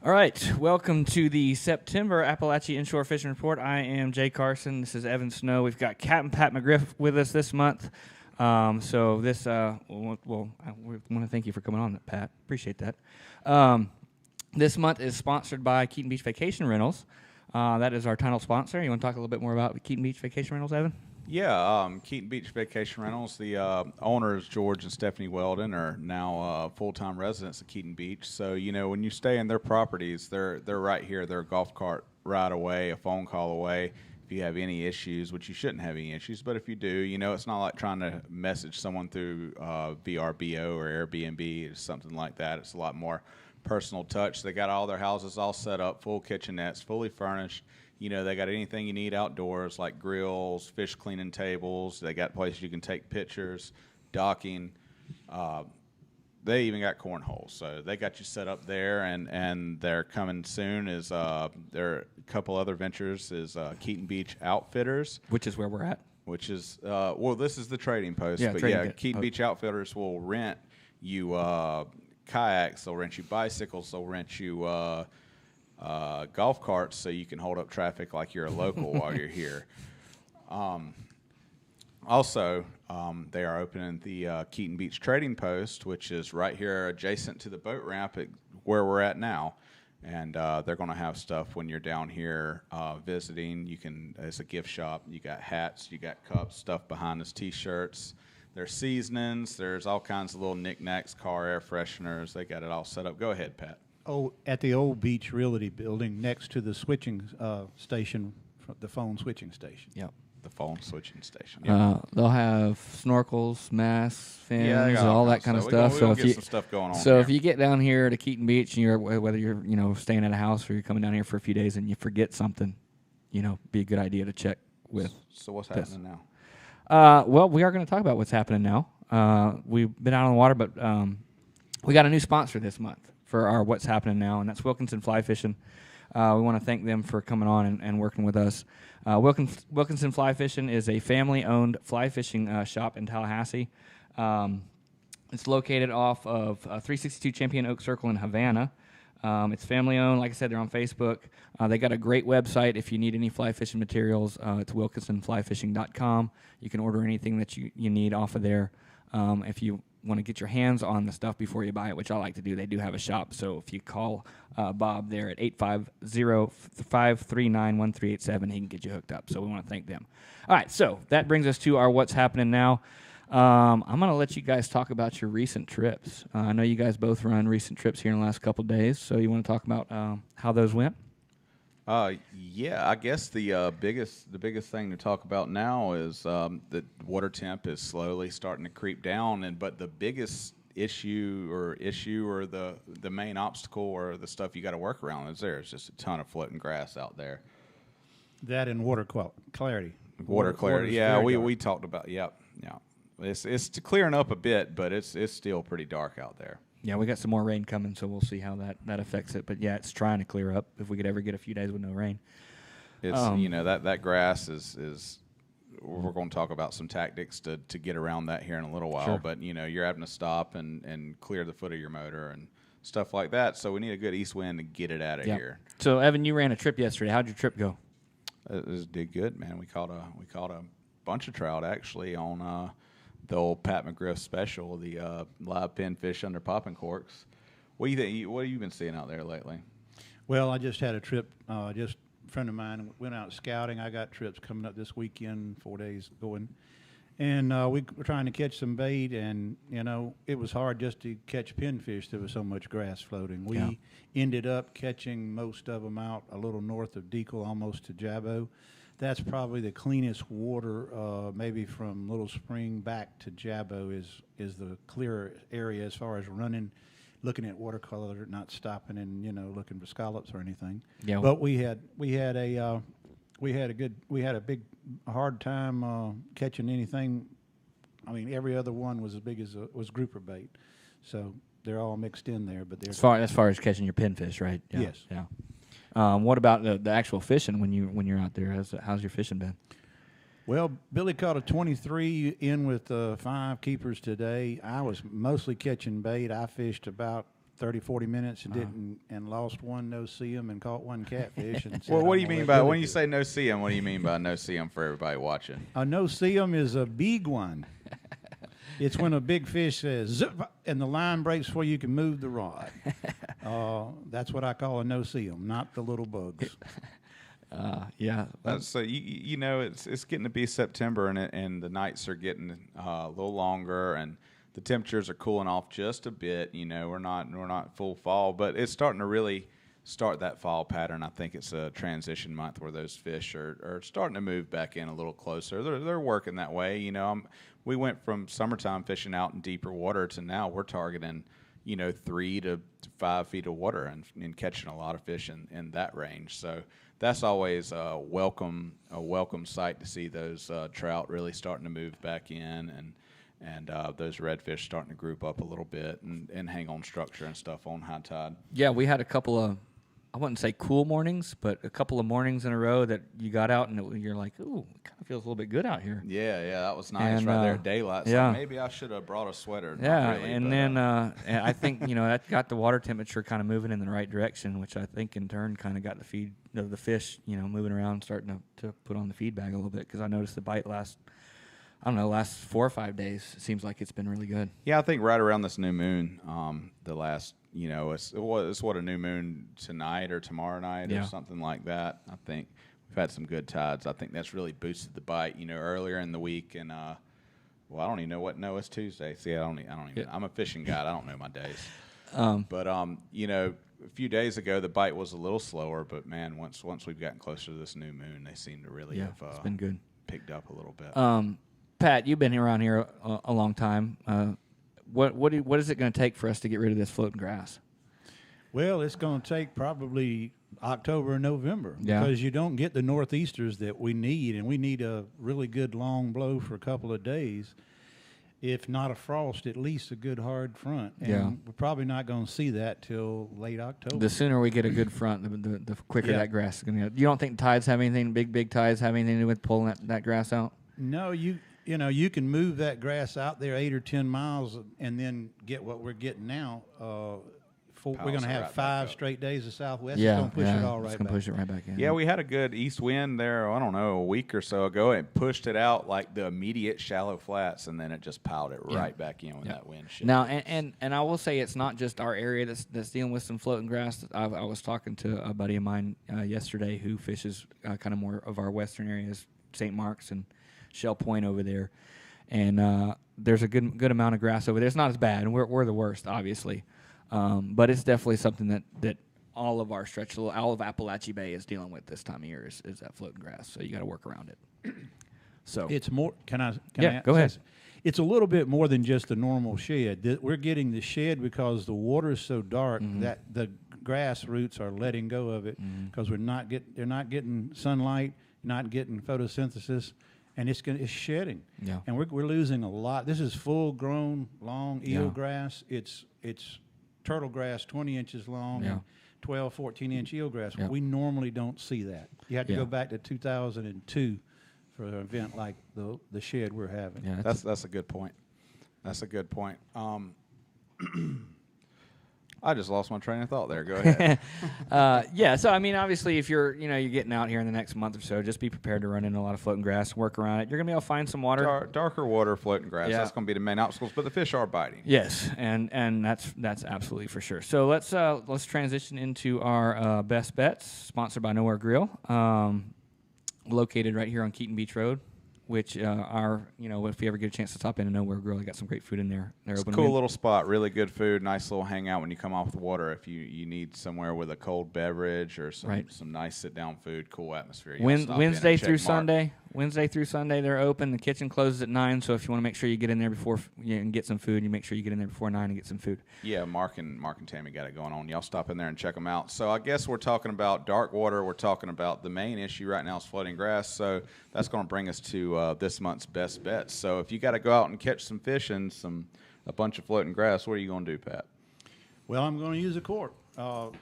All right, welcome to the September Apalachee Inshore Fishing Report. I am Jay Carson. This is Evan Snow. We've got Capt and Pat McGriff with us this month. We want to thank you for coming on, Pat. Appreciate that. This month is sponsored by Keaton Beach Vacation Rentals. That is our title sponsor. You want to talk a little bit more about Keaton Beach Vacation Rentals, Evan? Yeah, Keaton Beach Vacation Rentals. The owners, George and Stephanie Weldon, are now full-time residents of Keaton Beach. So, you know, when you stay in their properties, they're right here. They're a golf cart ride away, a phone call away. If you have any issues, which you shouldn't have any issues, but if you do, you know, it's not like trying to message someone through VRBO or Airbnb or something like that. It's a lot more personal touch. They got all their houses all set up, full kitchenettes, fully furnished. You know, they got anything you need outdoors, like grills, fish cleaning tables. They got places you can take pictures, docking. They even got cornholes. So they got you set up there, and they're coming soon. There are a couple other ventures is Keaton Beach Outfitters. Which is where we're at. Which is, this is the trading post. Yeah, Keaton Beach Outfitters will rent you kayaks. They'll rent you bicycles. They'll rent you golf carts so you can hold up traffic like you're a local while you're here. Also, they are opening the Keaton Beach Trading Post, which is right here adjacent to the boat ramp at where we're at now. And they're going to have stuff when you're down here visiting. You can, as a gift shop, you got hats, you got cups, stuff behind us, T-shirts. There's seasonings. There's all kinds of little knickknacks, car air fresheners. They got it all set up. Go ahead, Pat. Oh, at the old Beach Realty building next to the switching station, the phone switching station. Yep. The phone switching station. Yep. They'll have snorkels, masks, fins, got all that kind of stuff. So if some stuff going on. So if you get down here to Keaton Beach, and whether you're staying at a house or you're coming down here for a few days and you forget something, be a good idea to check with. So what's happening now? Well, we are going to talk about what's happening now. We've been out on the water, but we got a new sponsor this month for our What's Happening Now, and that's Wilkinson Fly Fishing. We want to thank them for coming on and working with us. Wilkinson Fly Fishing is a family-owned fly fishing shop in Tallahassee. It's located off of 362 Champion Oak Circle in Havana. It's family-owned. Like I said, they're on Facebook. They got a great website if you need any fly fishing materials. It's wilkinsonflyfishing.com. You can order anything that you need off of there. If you want to get your hands on the stuff before you buy it, which I like to do, they do have a shop. So if you call Bob there at 850-539-1387, he can get you hooked up. So we want to thank them. All right, so that brings us to our What's Happening Now. I'm going to let you guys talk about your recent trips. I know you guys both run recent trips here in the last couple of days, so you want to talk about how those went? Yeah, I guess the biggest thing to talk about now is the water temp is slowly starting to creep down, but the biggest issue or the main obstacle or the stuff you got to work around is there's just a ton of floating grass out there. That and water clarity. Water clarity. Yeah, we talked about. Yeah. It's clearing up a bit, but it's still pretty dark out there. Yeah, we got some more rain coming, so we'll see how that affects it. But yeah, it's trying to clear up if we could ever get a few days with no rain. It's that grass is we're going to talk about some tactics to get around that here in a little while. Sure. But you're having to stop and clear the foot of your motor and stuff like that. So we need a good east wind to get it out of here. So Evan, you ran a trip yesterday. How'd your trip go? It did good, man. We caught a bunch of trout actually on the old Pat McGriff special, the live pinfish under popping corks. What do you think? What have you been seeing out there lately? Well, I just had a trip. Just a friend of mine went out scouting. I got trips coming up this weekend, 4 days going. And we were trying to catch some bait, and, it was hard just to catch pinfish. There was so much grass floating. We ended up catching most of them out a little north of Deacle, almost to Jabbo. That's probably the cleanest water, maybe from Little Spring back to Jabbo is the clearer area as far as running, looking at watercolor, not stopping and looking for scallops or anything. Yeah. But we had a big hard time catching anything. I mean, every other one was as big as was grouper bait, so they're all mixed in there. But as far as catching your pinfish, right? Yeah. Yes. Yeah. What about the actual fishing when you're out there? How's your fishing been? Well, Billy caught a 23 in with 5 keepers today. I was mostly catching bait. I fished about 30, 40 minutes and didn't and lost one no-see-em and caught one catfish. And Well, said, what do "I'm you gonna mean let by Billy when you do it." say no see 'em? What do you mean by no see 'em for everybody watching? A no-see-em is a big one. It's when a big fish says zip and the line breaks before you can move the rod. That's what I call a no-see-em, not the little bugs. Yeah. That's so you know it's getting to be September and the nights are getting a little longer and the temperatures are cooling off just a bit. You know, we're not full fall, but it's starting to really start that fall pattern. I think it's a transition month where those fish are starting to move back in a little closer. They're working that way. You know, we went from summertime fishing out in deeper water to now we're targeting 3 to 5 feet of water and catching a lot of fish in that range. So that's always a welcome sight to see those trout really starting to move back in and those redfish starting to group up a little bit and hang on structure and stuff on high tide. Yeah, we had a couple of, I wouldn't say cool mornings, but a couple of mornings in a row that you got out and you're like, ooh, it kind of feels a little bit good out here. Yeah, that was nice And, right there at daylight. It's yeah. like, maybe I should have brought a sweater. Yeah, Not really, and but, then and I think that got the water temperature kind of moving in the right direction, which I think in turn kind of got the feed of the fish, moving around, starting to put on the feed bag a little bit because I noticed the bite last 4 or 5 days. It seems like it's been really good. Yeah, I think right around this new moon, the last, it's what a new moon tonight or tomorrow night or something like that. I think we've had some good tides. I think that's really boosted the bite, earlier in the week. And, I don't even know what, no, it's Tuesday. See, I don't even, I'm a fishing guide. I don't know my days. But a few days ago, the bite was a little slower, but man, once we've gotten closer to this new moon, they seem to really have it's been good. Picked up a little bit. Pat, you've been around here a long time. What is it going to take for us to get rid of this floating grass? Well, it's going to take probably October or November Yeah. because you don't get the northeasters that we need, and we need a really good long blow for a couple of days. If not a frost, at least a good hard front. And Yeah. we're probably not going to see that till late October. The sooner we get a good front, the quicker that grass is going to get. You don't think tides have anything, big tides have anything to do with pulling that grass out? No, you can move that grass out there 8 or 10 miles and then get what we're getting now. We're going to have right 5 back up. straight days of southwest. Yeah, It's going to push it all it's right gonna back. push it right back in. Yeah, we had a good east wind there, I don't know, a week or so ago. It pushed it out like the immediate shallow flats, and then it just piled it right back in with that wind shift. Now, and I will say it's not just our area that's dealing with some floating grass. I was talking to a buddy of mine yesterday who fishes kind of more of our western areas, St. Mark's and Shell Point over there. And there's a good amount of grass over there. It's not as bad, and we're the worst, obviously. But it's definitely something that all of our stretch, all of Apalachee Bay is dealing with this time of year is that floating grass. So you got to work around it. So It's more. Can I go ahead. It's a little bit more than just a normal shed. We're getting the shed because the water is so dark that the grass roots are letting go of it because they're not getting sunlight, not getting photosynthesis, and it's shedding. Yeah. And we're losing a lot. This is full grown long eel Yeah. grass. It's turtle grass 20 inches long Yeah. and 12, 14-inch eelgrass. Yeah. We normally don't see that. You have to Yeah. go back to 2002 for an event like the shed we're having. yeah, That's a good point. That's a good point. I just lost my train of thought there. Go ahead. yeah. So I mean, obviously, if you're getting out here in the next month or so, just be prepared to run into a lot of floating grass, work around it. You're gonna be able to find some water. Darker water, floating grass. Yeah. That's going to be the main obstacles, but the fish are biting. Yes, and that's absolutely for sure. So let's transition into our best bets, sponsored by Nowhere Grill, located right here on Keaton Beach Road. Which if you ever get a chance to stop in and Nowhere Grill, they got some great food in there. They're It's a open cool little spot, really good food, nice little hangout when you come off the water. If you need somewhere with a cold beverage or some nice sit-down food, cool atmosphere. Wednesday through Sunday. Wednesday through Sunday, they're open. The kitchen closes at 9, so if you want to make sure you get in there before and get some food, you make sure you get in there before 9 and get some food. Yeah, Mark and Tammy got it going on. Y'all stop in there and check them out. So I guess we're talking about dark water. We're talking about the main issue right now is floating grass. So that's going to bring us to this month's best bets. So if you got to go out and catch some fish and a bunch of floating grass, what are you going to do, Pat? Well, I'm going to use a cork. So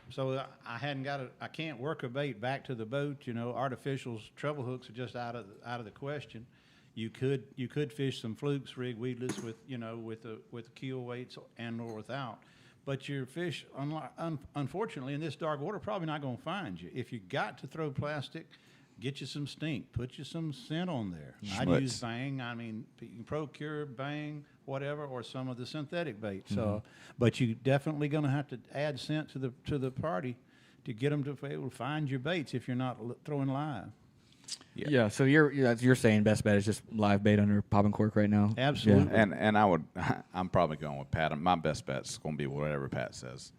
I can't work a bait back to the boat. Artificials, treble hooks are just out of the question. You could fish some flukes, rig weedless with the keel weights and or without. But your fish, unfortunately, in this dark water, probably not going to find you. If you got to throw plastic, get you some stink. Put you some scent on there. I'd use Bang. I mean, you can procure Bang, whatever, or some of the synthetic baits. But you definitely going to have to add scent to the party to get them to be able to find your baits if you're not throwing live. Yeah. So you're saying best bet is just live bait under popping cork right now. Absolutely. And I'm probably going with Pat. My best bet's going to be whatever Pat says.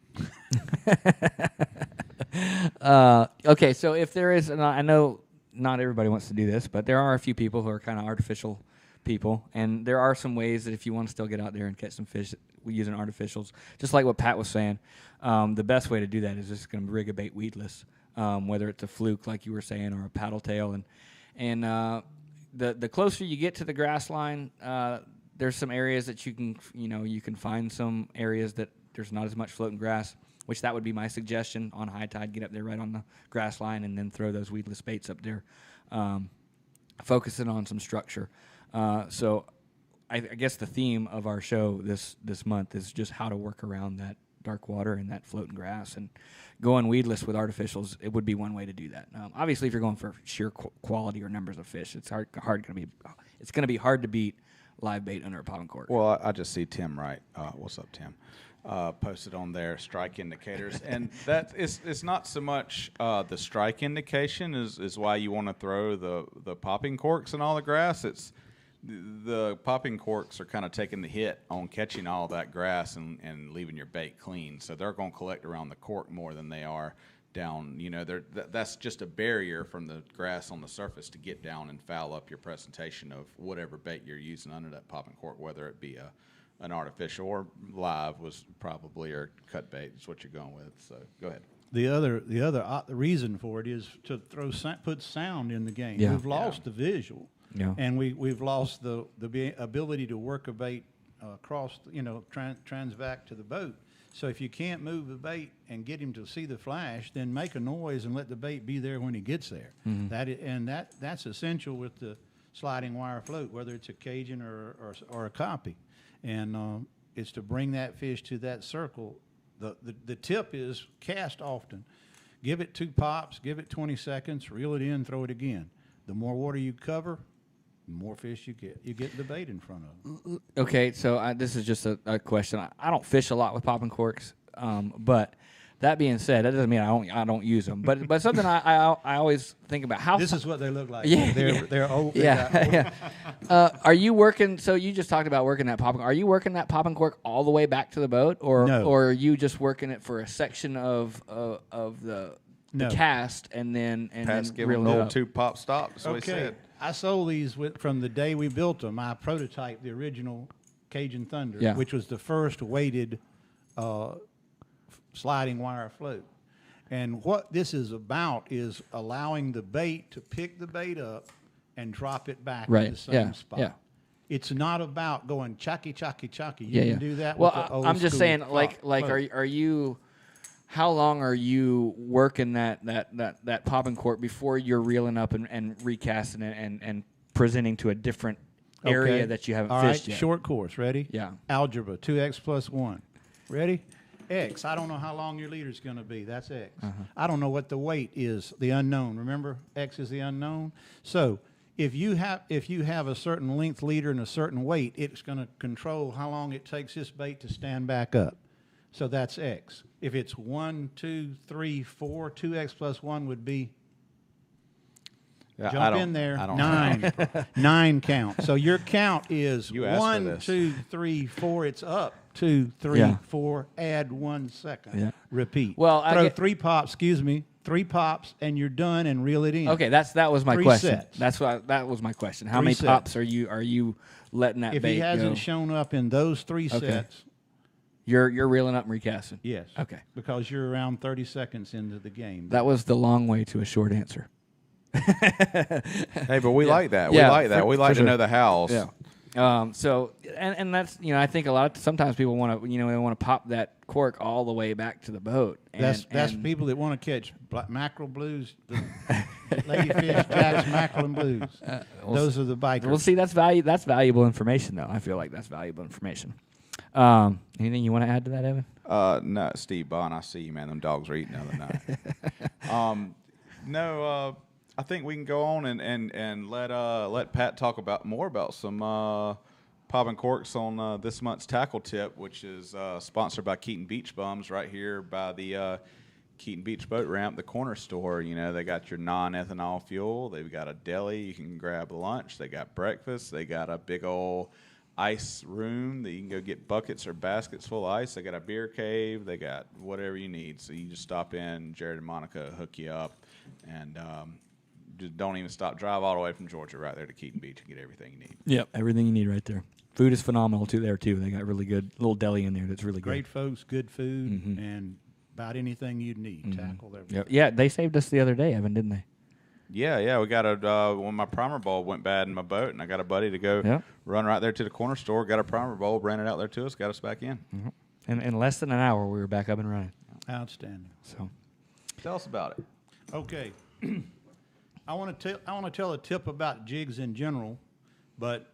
Okay. So if there is, and I know not everybody wants to do this, but there are a few people who are kind of artificial people, and there are some ways that if you want to still get out there and catch some fish using artificials, just like what Pat was saying, the best way to do that is just going to rig a bait weedless. Whether it's a fluke, like you were saying, or a paddle tail, and the closer you get to the grass line, there's some areas that you can find some areas that there's not as much floating grass, which that would be my suggestion on high tide. Get up there right on the grass line and then throw those weedless baits up there, focusing on some structure. So I guess the theme of our show this month is just how to work around that dark water and that floating grass, and going weedless with artificials, it would be one way to do that. Obviously, if you're going for sheer quality or numbers of fish, it's going to be hard to beat live bait under a popping cork. Well, I just see Tim Wright. What's up, Tim? Posted on there strike indicators, and that it's not so much the strike indication is why you want to throw the popping corks in all the grass. It's the popping corks are kind of taking the hit on catching all that grass and leaving your bait clean. So they're going to collect around the cork more than they are down. That's just a barrier from the grass on the surface to get down and foul up your presentation of whatever bait you're using under that popping cork, whether it be an artificial or live was probably, or cut bait is what you're going with. So go ahead. The reason for it is to put sound in the game. Yeah. We've lost the visual. Yeah. And we've lost the ability to work a bait across, transvac to the boat. So if you can't move the bait and get him to see the flash, then make a noise and let the bait be there when he gets there. Mm-hmm. That's essential with the sliding wire float, whether it's a Cajun or a copy. And it's to bring that fish to that circle. The tip is cast often. Give it 2 pops, give it 20 seconds, reel it in, throw it again. The more water you cover, the more fish you get. You get the bait in front of them. Okay, so this is just a question. I don't fish a lot with popping corks, but that being said, that doesn't mean I don't use them. But something I always think about how this is what they look like. Yeah, they're old. Yeah. Are you working? So you just talked about working that popping. Are you working that popping cork all the way back to the boat, or No. or are you just working it for a section of the No. cast and then Pat's then giving reel them it little up? 2 pop stops. What he Okay. said. I sold these from the day we built them. I prototyped the original Cajun Thunder, which was the first weighted sliding wire float. And what this is about is allowing the bait to pick the bait up and drop it back in the same spot. Yeah. It's not about going chucky. You can do that Well, with the old I'm just school saying, float. are you? How long are you working that popping cork before you're reeling up and recasting it and presenting to a different area that you haven't fished yet? Short course. Ready? Yeah. Algebra, 2x plus 1. Ready? X. I don't know how long your leader's going to be. That's X. I don't know what the weight is, the unknown. Remember, X is the unknown. So if you have a certain length leader and a certain weight, it's going to control how long it takes this bait to stand back up. So that's X. If it's 1, 2, 3, 4, 2x plus 1 would be. Yeah, Jump in there. I don't 9. 9 count. So your count is You asked for 1, this. 2, 3, 4. It's up. 2, 3, 4. Add 1 second. Yeah. Repeat. Well, throw 3 pops. 3 pops, and you're done, and reel it in. Okay, that was my 3 question. sets. That was my question. How 3 many sets. pops are you letting that If bait he hasn't go? shown up in those 3 sets, You're reeling up and recasting. yes. Okay. Because you're around 30 seconds into the game. That was the long way to a short answer. Hey, but we like that. Yeah, we like that. We like for to sure. know the hows. Yeah. So and that's I think sometimes people want to they want to pop that cork all the way back to the boat. And, That's people that want to catch mackerel blues, ladyfish, jacks, mackerel, and blues. Those are the bikers. Well, see, that's valuable information, though. I feel like that's valuable information. Anything you want to add to that, Evan? No, Steve Bond, I see you, man. Them dogs are eating the other night. No, I think we can go on and let Pat talk more about some popping corks on this month's tackle tip, which is sponsored by Keaton Beach Bums right here by the Keaton Beach Boat Ramp, the corner store. You know, they got your non-ethanol fuel. They've got a deli. You can grab lunch. They got breakfast. They got a big old ice room that you can go get buckets or baskets full of ice. They got a beer cave. They got whatever you need. So you just stop in. Jared and Monica hook you up. And just don't even stop. Drive all the way from Georgia right there to Keaton Beach and get everything you need. Yep, everything you need right there. Food is phenomenal there too. They got really good little deli in there that's really Great good. folks, good food, and about anything you'd need. Tackle there. Yep. Yeah, they saved us the other day, Evan, didn't they? Yeah. We got when my primer bulb went bad in my boat, and I got a buddy to go run right there to the corner store, got a primer bulb, ran it out there to us, got us back in. Mm-hmm. And in less than an hour, we were back up and running. Outstanding. So, tell us about it. Okay. I want to tell a tip about jigs in general, but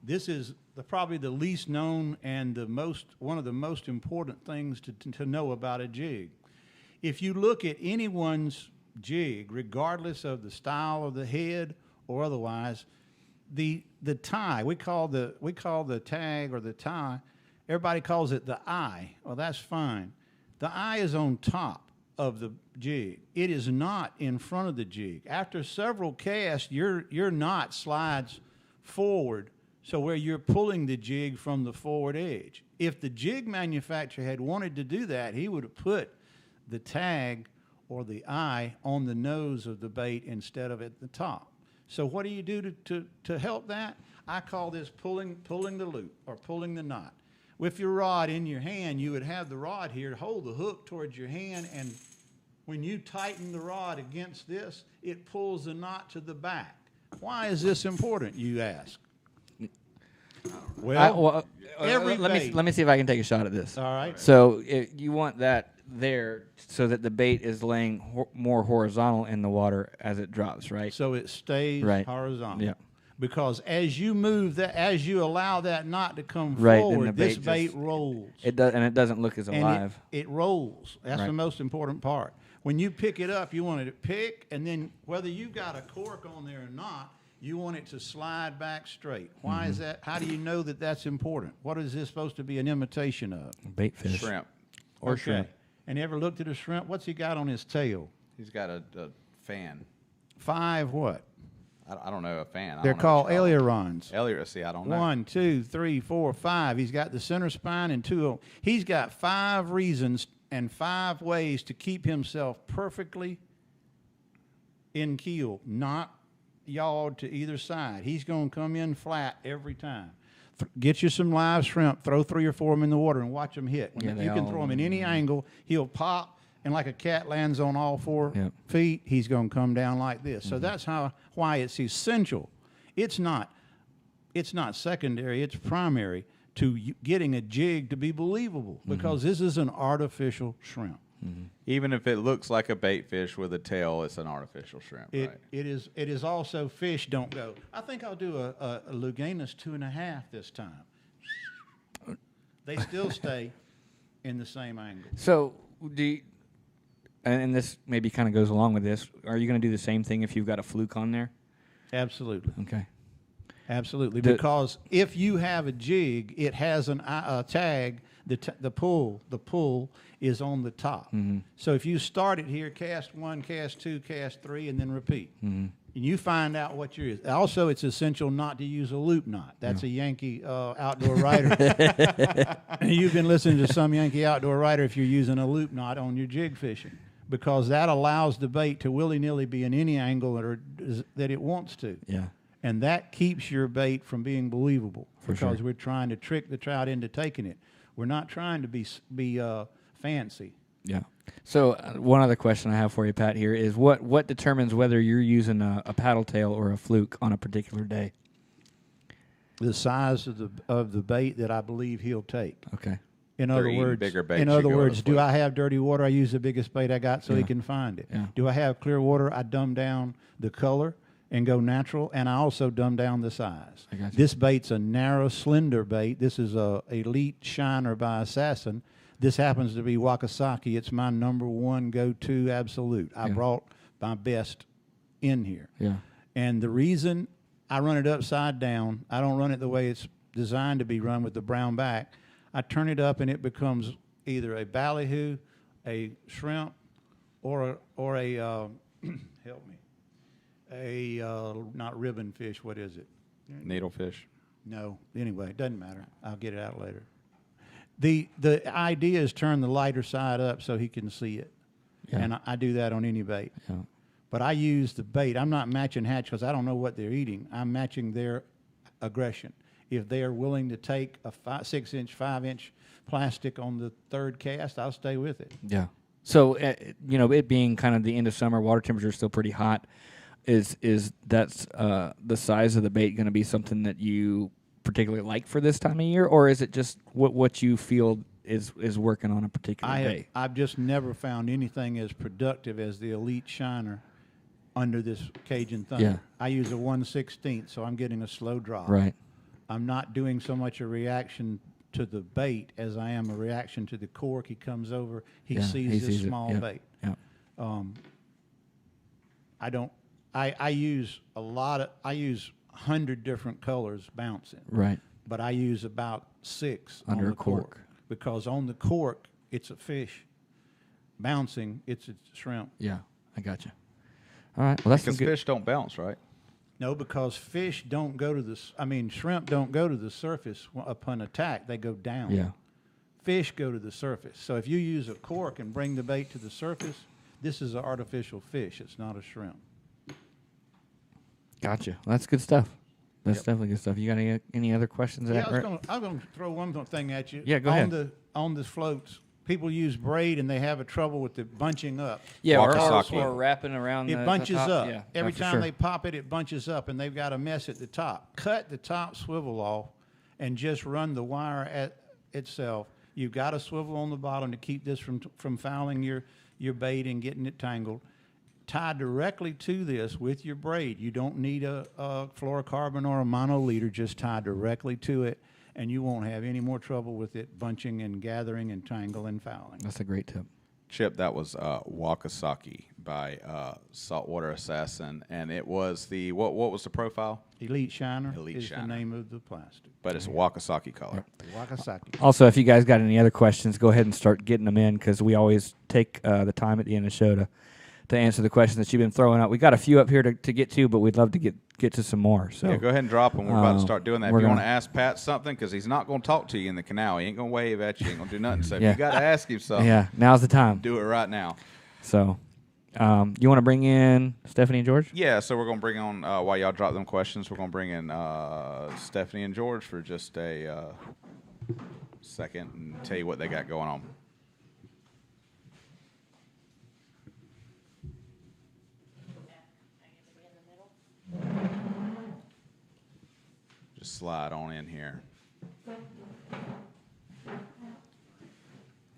this is probably the least known and one of the most important things to know about a jig. If you look at anyone's jig, regardless of the style of the head or otherwise, the tie, we call the tag or the tie, everybody calls it the eye. Well, that's fine. The eye is on top of the jig. It is not in front of the jig. After several casts, your knot slides forward, so where you're pulling the jig from the forward edge. If the jig manufacturer had wanted to do that, he would have put the tag or the eye on the nose of the bait instead of at the top. So what do you do to help that? I call this pulling the loop or pulling the knot. With your rod in your hand, you would have the rod here, hold the hook towards your hand, and when you tighten the rod against this, it pulls the knot to the back. Why is this important, you ask? Well, let me see if I can take a shot at this. All right. So you want that there so that the bait is laying more horizontal in the water as it drops, right? So it stays horizontal. Yeah. Because as you move that, as you allow that knot to come Right, forward, then the this bait bait rolls. It does, and it doesn't look as And alive. it rolls. That's the most important part. When you pick it up, you want it to pick, and then whether you got a cork on there or not, you want it to slide back straight. Why is that? How do you know that that's important? What is this supposed to be an imitation of? Bait fish. Shrimp. Or shrimp. And you ever looked at a shrimp? What's he got on his tail? He's got a fan. 5 what? I don't know, a fan. They're called ailerons. See, I don't know. 1, 2, 3, 4, 5. He's got the center spine and 2. He's got 5 reasons and 5 ways to keep himself perfectly in keel, not yawed to either side. He's going to come in flat every time. Get you some live shrimp, throw 3 or 4 of them in the water and watch them hit. You can throw them in any angle. He'll pop, and like a cat lands on all 4 feet, he's going to come down like this. So that's why it's essential. It's not secondary, it's primary to getting a jig to be believable, because this is an artificial shrimp. Even if it looks like a bait fish with a tail, it's an artificial shrimp, right? It is also fish don't go. I think I'll do a Luganus 2.5 this time. They still stay in the same angle. So and this maybe kind of goes along with this, are you going to do the same thing if you've got a fluke on there? Absolutely. Okay. Absolutely, because if you have a jig, it has a tag. The pull is on the top. So if you start it here, cast 1, cast 2, cast 3, and then repeat, and you find out what you're. Also, it's essential not to use a loop knot. That's a Yankee outdoor rider. You've been listening to some Yankee outdoor rider if you're using a loop knot on your jig fishing, because that allows the bait to willy-nilly be in any angle that it wants to. Yeah. And that keeps your bait from being believable, because sure. we're trying to trick the trout into taking it. We're not trying to be fancy. Yeah. So one other question I have for you, Pat, here is what determines whether you're using a paddle tail or a fluke on a particular day? The size of the bait that I believe he'll take. Okay. In other words, bigger baits, do I have dirty water? I use the biggest bait I got so he can find it. Yeah. Do I have clear water? I dumb down the color and go natural, and I also dumb down the size. I got you. This bait's a narrow, slender bait. This is a elite shiner by Assassin. This happens to be Wakasaki. It's my #1 go-to absolute. I brought my best in here. Yeah. And the reason I run it upside down, I don't run it the way it's designed to be run with the brown back. I turn it up and it becomes either a ballyhoo, a shrimp, or a help me, not ribbon fish. What is it? Needlefish. No. Anyway, it doesn't matter. I'll get it out later. The idea is turn the lighter side up so he can see it, and I do that on any bait. Yeah. But I use the bait. I'm not matching hatch because I don't know what they're eating. I'm matching their aggression. If they are willing to take a 6-inch, 5-inch plastic on the third cast, I'll stay with it. Yeah. So, it being kind of the end of summer, water temperature is still pretty hot. Is the size of the bait going to be something that you particularly like for this time of year, or is it just what you feel is working on a particular day? I've just never found anything as productive as the Elite Shiner under this Cajun Thunder. Yeah. I use a 1/16, so I'm getting a slow drop. Right. I'm not doing so much a reaction to the bait as I am a reaction to the cork. He comes over, he sees this small bait. Yeah. I use 100 different colors bouncing. Right. But I use about 6 Under on a the cork. cork. Because on the cork, it's a fish. Bouncing, it's a shrimp. Yeah. I got you. All right. Well, that's some Because good. fish don't bounce, right? No, because fish don't go to the, shrimp don't go to the surface upon attack. They go down. Yeah. Fish go to the surface. So if you use a cork and bring the bait to the surface, this is an artificial fish. It's not a shrimp. Gotcha. Well, that's good stuff. That's definitely good stuff. You got any other questions? Yeah, I was going to throw one more thing at you. Yeah, go ahead. On the floats, people use braid and they have a trouble with the bunching up. Yeah, Wakasaki. or wrapping around. It bunches the top. up. Yeah, Every for time sure. they pop it, it bunches up, and they've got a mess at the top. Cut the top swivel off and just run the wire at itself. You've got a swivel on the bottom to keep this from fouling your bait and getting it tangled. Tie directly to this with your braid. You don't need a fluorocarbon or a monoliter. Just tie directly to it, and you won't have any more trouble with it bunching and gathering and tangle and fouling. That's a great tip. Chip, that was Wakasaki by Saltwater Assassin, and it was the what was the profile? Elite Shiner Elite is Shiner. the name of the plastic. But it's a Wakasaki color. Wakasaki. Also, if you guys got any other questions, go ahead and start getting them in because we always take the time at the end of the show to answer the questions that you've been throwing out. We got a few up here to get to, but we'd love to get to some more. So Yeah, go ahead and drop them. We're about to start doing that. If we're you want to gonna- ask Pat something, because he's not going to talk to you in the canal. He ain't going to wave at you. He ain't going to do nothing. So if Yeah. you got to ask him something, yeah, now's the time. do it right now. So, you want to bring in Stephanie and George? Yeah, so we're going to bring on, while y'all drop them questions, we're going to bring in Stephanie and George for just a second and tell you what they got going on. Just slide on in here.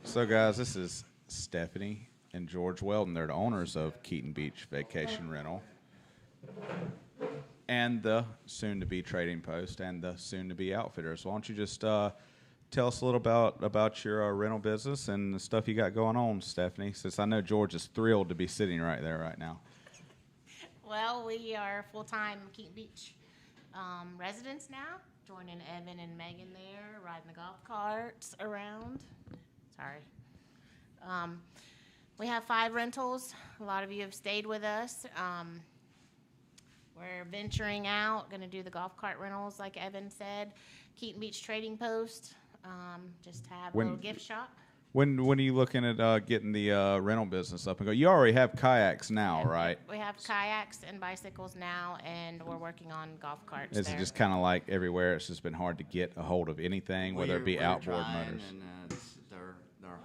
So, guys, this is Stephanie and George Weldon. They're the owners of Keaton Beach Vacation Rental and the soon-to-be Trading Post and the soon-to-be Outfitters. Why don't you just tell us a little about your rental business and the stuff you got going on, Stephanie, since I know George is thrilled to be sitting right there right now. Well, we are full-time Keaton Beach residents now, joining Evan and Megan there, riding the golf carts around. Sorry. We have 5 rentals. A lot of you have stayed with us. We're venturing out, going to do the golf cart rentals, like Evan said. Keaton Beach Trading Post, just have a little gift shop. When are you looking at getting the rental business up and go? You already have kayaks now, right? We have kayaks and bicycles now, and we're working on golf carts Is there. it just kind of like everywhere? It's just been hard to get a hold of anything, whether it be We're outboard trying, motors. and they're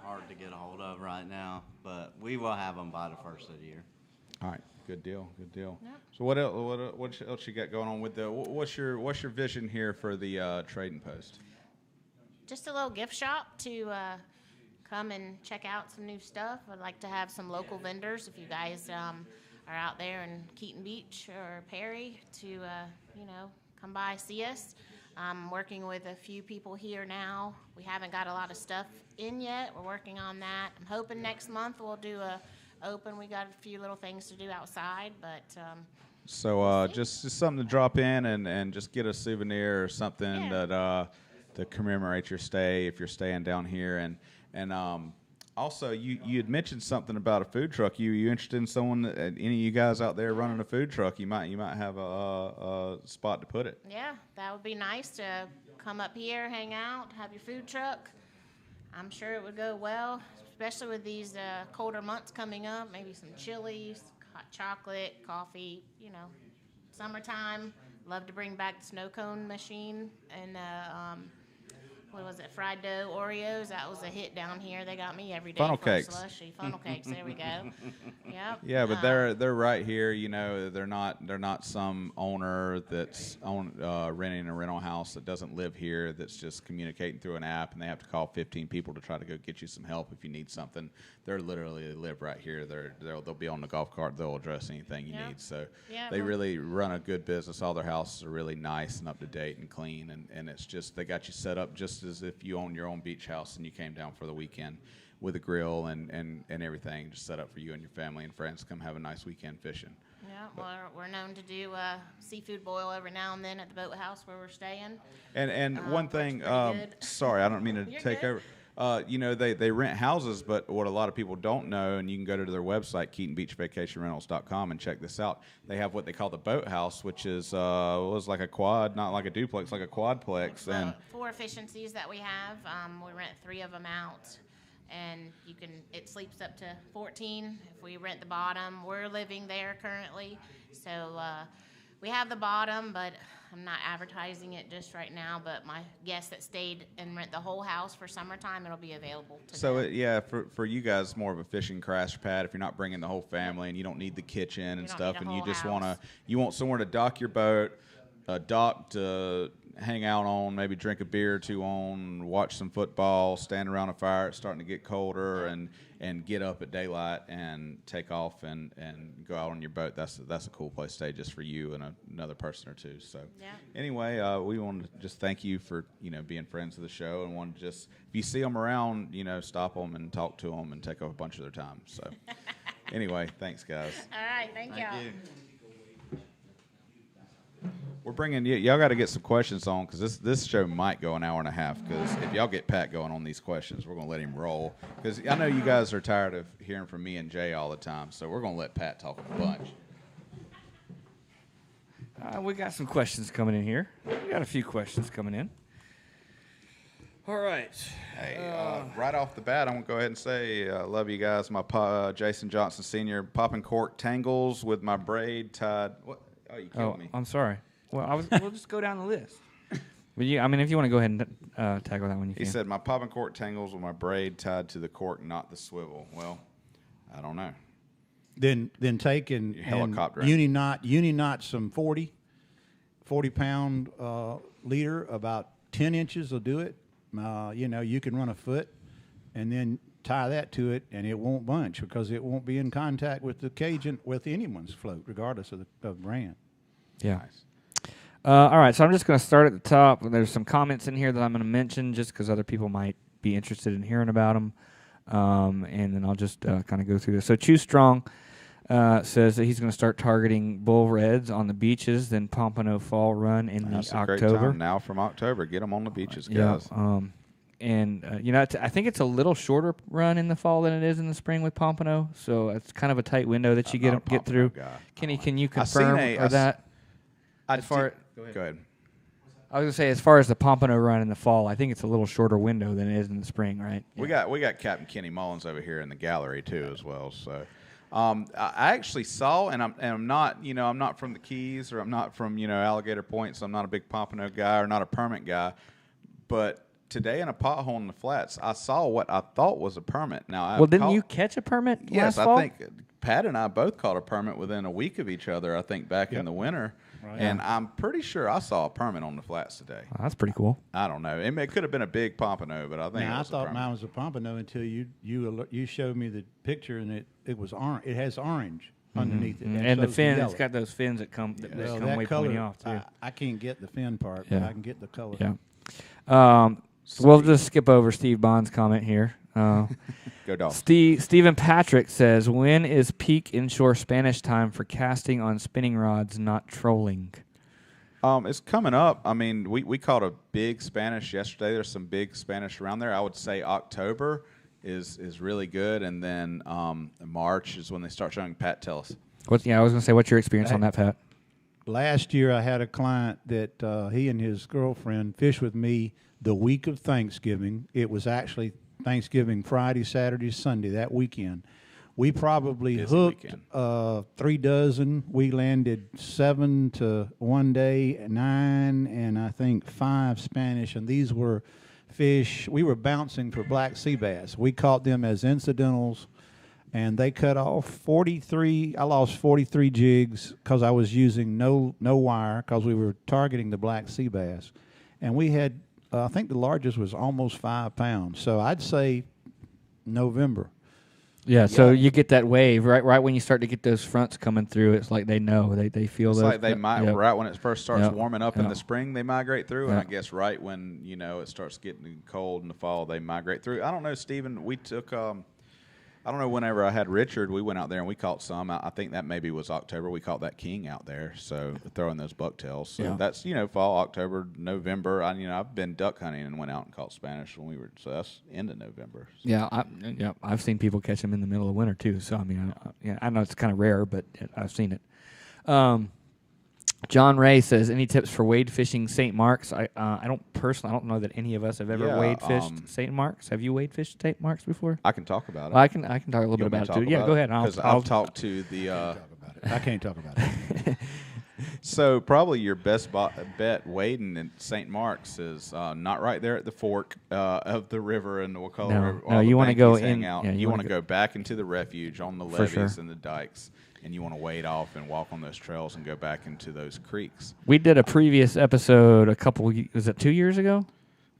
hard to get a hold of right now, but we will have them by the first of the year. All right, good deal, good deal. Yep. So what else you got going on with the? What's your vision here for the Trading Post? Just a little gift shop to come and check out some new stuff. I'd like to have some local vendors if you guys are out there in Keaton Beach or Perry to come by see us. I'm working with a few people here now. We haven't got a lot of stuff in yet. We're working on that. I'm hoping next month we'll do a open. We got a few little things to do outside, but So just something to drop in and just get a souvenir or something Yeah. that to commemorate your stay if you're staying down here. And also you had mentioned something about a food truck. You interested in someone? Any of you guys out there running a food truck? You might have a spot to put it. yeah, that would be nice to come up here, hang out, have your food truck. I'm sure it would go well, especially with these colder months coming up. Maybe some chilies, hot chocolate, coffee, summertime. Love to bring back the snow cone machine and what was it, fried dough Oreos. That was a hit down here. They got me every day. Funnel for cakes. Slushy. Funnel cakes. There we go. Yep. Yeah, but they're right here. They're not some owner that's renting a rental house that doesn't live here. That's just communicating through an app, and they have to call 15 people to try to go get you some help if you need something. They live right here. They'll be on the golf cart. They'll address anything you Yeah. need. So Yeah, they well- really run a good business. All their houses are really nice and up to date and clean, and it's just they got you set up just as if you own your own beach house and you came down for the weekend with a grill and everything just set up for you and your family and friends to come have a nice weekend fishing. Yeah, well, we're known to do seafood boil every now and then at the boathouse where we're staying. And one thing, pretty good. sorry, I don't mean to You're take good. over. They rent houses, but what a lot of people don't know, and you can go to their website, KeatonBeachVacationRentals.com, and check this out. They have what they call the boathouse, which is was like a quad, not like a duplex, like a quadplex. And 4 efficiencies that we have. We rent 3 of them out, and it sleeps up to 14 if we rent the bottom. We're living there currently, so we have the bottom, but I'm not advertising it just right now. But my guests that stayed and rent the whole house for summertime, it'll be available to so, them. for you guys, it's more of a fishing crash pad. If you're not bringing the whole family and you don't need the kitchen and don't stuff, need a and you whole just house. you want somewhere to dock your boat, a dock to hang out on, maybe drink a beer or two on, watch some football, stand around a fire. It's starting to get colder, and get up at daylight and take off and go out on your boat. That's a cool place to stay just for you and another person or two. So Yeah. anyway, we want to just thank you for being friends of the show, and want to just, if you see them around, stop them and talk to them and take up a bunch of their time. So anyway, thanks guys. All right, thank y'all. We're bringing y'all got to get some questions on, because this show might go an hour and a half, because if y'all get Pat going on these questions, we're going to let him roll, because I know you guys are tired of hearing from me and Jay all the time, so we're going to let Pat talk a bunch. We got some questions coming in here. We got a few questions coming in. All right. Hey, right off the bat, I'm going to go ahead and say I love you guys. My Jason Johnson Sr. popping cork tangles with my braid tied. What? Oh, you killed me. I'm sorry. Well, we'll just go down the list. But if you want to go ahead and tackle that one, you He can. said, my popping cork tangles with my braid tied to the cork, not the swivel. Well, I don't know. Then take and Helicopter. uni-knot some 40-pound leader, about 10 inches will do it. You can run a foot and then tie that to it, and it won't bunch because it won't be in contact with the cage with anyone's float, regardless of the brand. Yeah. Nice. All right, so I'm just going to start at the top. There's some comments in here that I'm going to mention just because other people might be interested in hearing about them. And then I'll just kind of go through this. So Chew Strong says that he's going to start targeting bull reds on the beaches, then Pompano Fall Run in That's the a great October. time now from October. Get them on the beaches, Yeah. guys. I think it's a little shorter run in the fall than it is in the spring with Pompano. So it's kind of a tight window that you I'm not a get through. Pompano guy. Kenny, can you I seen confirm that? Go ahead. I was going to say, as far as the Pompano run in the fall, I think it's a little shorter window than it is in the spring, right? We got Captain Kenny Mullins over here in the gallery too, as well. So, I actually saw, and I'm not, I'm not from the Keys, or I'm not from, Alligator Point, so I'm not a big Pompano guy or not a permit guy. But today in a pothole in the flats, I saw what I thought was a permit. Now, Didn't you catch a permit Yes, last fall? I think Pat and I both caught a permit within a week of each other. I think back in the winter, and I'm pretty sure I saw a permit on the flats today. Oh, that's pretty cool. I don't know. It could have been a big pompano, but I think Now, it I was a thought permit. mine was a pompano until you showed me the picture, and it was orange. It has orange. underneath it. And the so's fin, yellow. it's got those fins that come Well, way that color, pointy off too. I can't get the fin part, Yeah. but I can get the color. Yeah. We'll just skip over Steve Bond's comment here. Go Dolphins. Stephen Patrick says, when is peak inshore Spanish time for casting on spinning rods, not trolling? It's coming up. I mean, we caught a big Spanish yesterday. There's some big Spanish around there. I would say October is really good, and then March is when they start showing. Pat, tell us. I was going to say, what's your experience on that, Pat? Last year, I had a client that he and his girlfriend fished with me the week of Thanksgiving. It was actually Thanksgiving Friday, Saturday, Sunday, that weekend. We probably Busy hooked weekend. 3 dozen. We landed 7 to one day, 9, and I think 5 Spanish. And these were fish. We were bouncing for black sea bass. We caught them as incidentals, and they cut off 43. I lost 43 jigs because I was using no wire because we were targeting the black sea bass. And we had, I think the largest was almost 5 pounds. So I'd say November. Yeah, so you get that wave right when you start to get those fronts coming through. It's like they know they feel. It's those, like they might right when it first starts warming up in Yep. the spring, they migrate through, and I Yep. guess right when it starts getting cold in the fall, they migrate through. I don't know, Stephen. We took I don't know. Whenever I had Richard, we went out there and we caught some. I think that maybe was October. We caught that king out there, so throwing those bucktails. So that's fall, October, November. I've been duck hunting and went out and caught Spanish when we were. So that's end of November. So. Yeah, I've seen people catch them in the middle of winter too. So I mean, I know it's kind of rare, but I've seen it. John Ray says, any tips for wade fishing St. Mark's? I don't know that any of us have ever wade fished St. Mark's. Have you wade fished St. Mark's before? I can talk about it. Well, I can talk a little bit about it too. Yeah, go ahead. Because I've talked to the. I can't talk about it. So probably your best bet wading in St. Mark's is not right there at the fork of the river in the Wakulla River. No, you want to go hang in. out. Yeah, you want to go back into the refuge on the For levees sure. and the dikes, and you want to wade off and walk on those trails and go back into those creeks. We did a previous episode was it 2 years ago?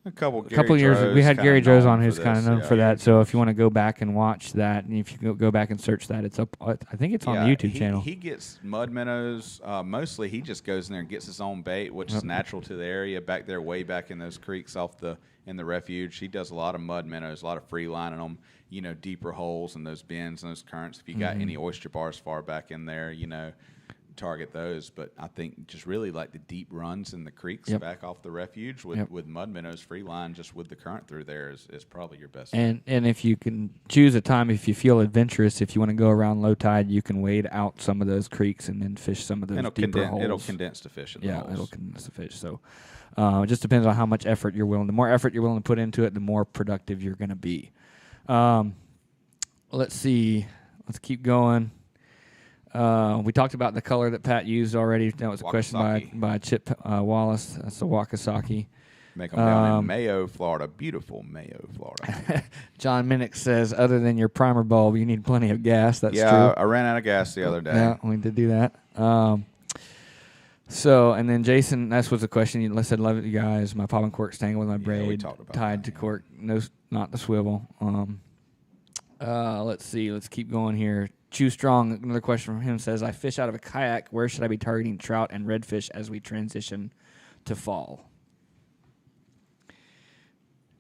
A couple Years ago. We had Gary Droz on who's kind of known for that. So if you want to go back and watch that, and if you go back and search that, it's up. I think it's on the YouTube channel. He gets mud minnows. Mostly, he just goes in there and gets his own bait, which is natural to the area back there, way back in those creeks in the refuge. He does a lot of mud minnows, a lot of free lining them. Deeper holes in those bends and those currents. If you got any oyster bars far back in there, target those. But I think just really like the deep runs in the creeks back off the refuge with mud minnows, free line, just with the current through there is probably your best. And if you can choose a time, if you feel adventurous, if you want to go around low tide, you can wade out some of those creeks and then fish some of those deeper holes. It'll condense the fish in the holes. It'll condense the fish. So it just depends on how much effort you're willing. The more effort you're willing to put into it, the more productive you're going to be. Let's see. Let's keep going. We talked about the color that Pat used already. That was a question by Chip Wallace. That's the Wakasaki. Make them down in Mayo, Florida. Beautiful Mayo, Florida. John Minnick says, other than your primer bulb, you need plenty of gas. That's true. Yeah, I ran out of gas the other day. Yeah, we did do that. So, and then Jason, that was the question. You said, love it, you guys. My pop and cork staying with my braid tied to cork, no, not the swivel. Let's see. Let's keep going here. Chew Strong, another question from him says, I fish out of a kayak. Where should I be targeting trout and redfish as we transition to fall?